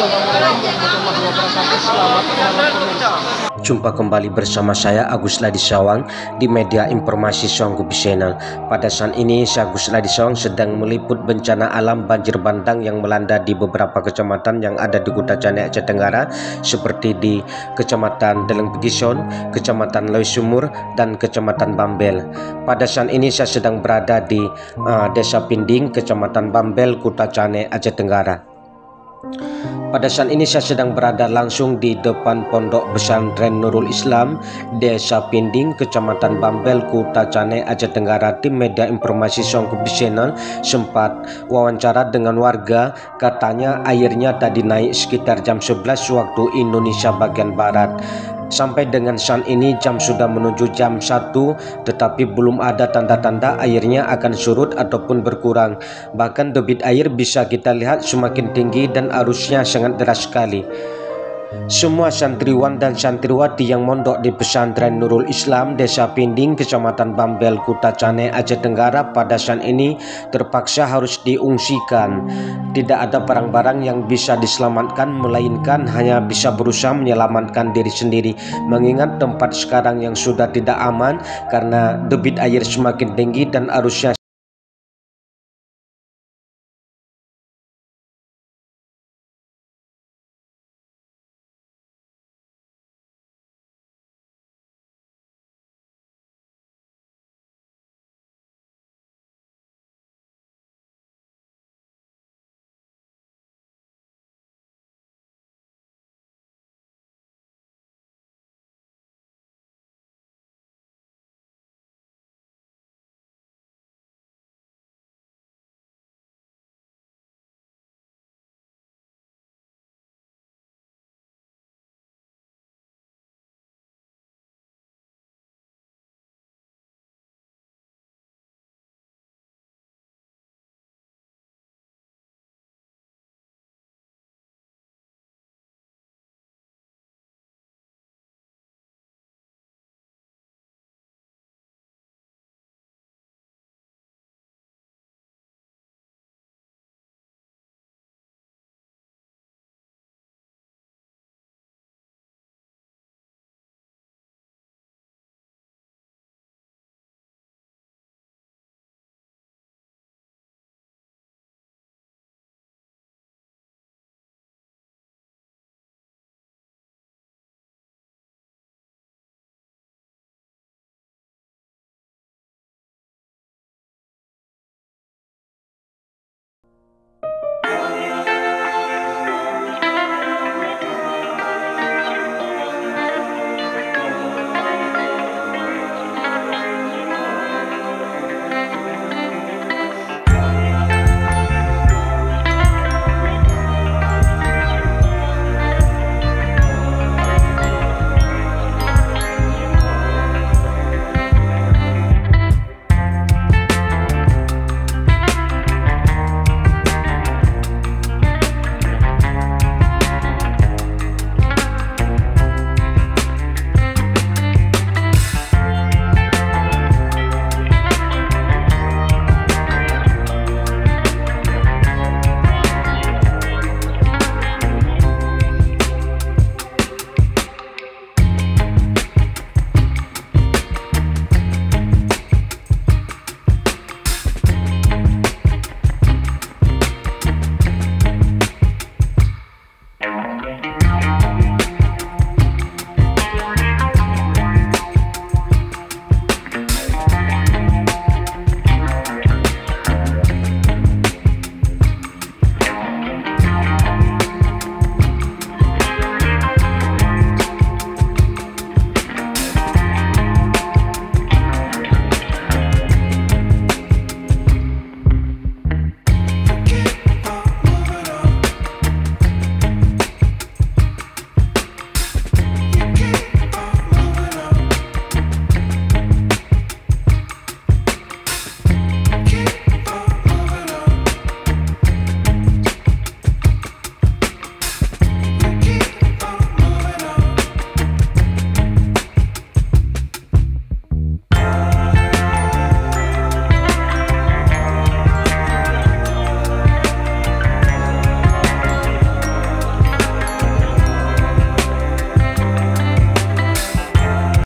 Assalamualaikum warahmatullahi wabarakatuh. Selamat malam pemirsa. Jumpa kembali bersama saya Agus Ladi Sawang di media informasi Sawang Group Channel. Pada saat ini saya Agus Ladi Sawang sedang meliput bencana alam banjir bandang yang melanda di beberapa kecamatan yang ada di Kuta Cane, Aceh Tenggara, seperti di Kecamatan Deleng Pegison, Kecamatan Loi Sumur, dan Kecamatan Bambel. Pada saat ini saya sedang berada di Desa Pinding, Kecamatan Bambel, Kuta Cane, Aceh Tenggara. Pada saat ini saya sedang berada langsung di depan Pondok Pesantren Nurul Islam, Desa Pinding, Kecamatan Bambel, Kuta Cane, Aceh Tenggara. Tim media informasi Sawang Group Channel sempat wawancara dengan warga, katanya airnya tadi naik sekitar jam 11 waktu Indonesia bagian Barat. Sampai dengan saat ini jam sudah menuju jam 1, tetapi belum ada tanda-tanda airnya akan surut ataupun berkurang. Bahkan debit air bisa kita lihat semakin tinggi dan arusnya sangat deras sekali. Semua santriwan dan santriwati yang mondok di pesantren Nurul Islam, Desa Pinding, Kecamatan Bambel, Kuta Cane, Aceh Tenggara pada saat ini terpaksa harus diungsikan. Tidak ada barang-barang yang bisa diselamatkan, melainkan hanya bisa berusaha menyelamatkan diri sendiri. Mengingat tempat sekarang yang sudah tidak aman karena debit air semakin tinggi dan arusnya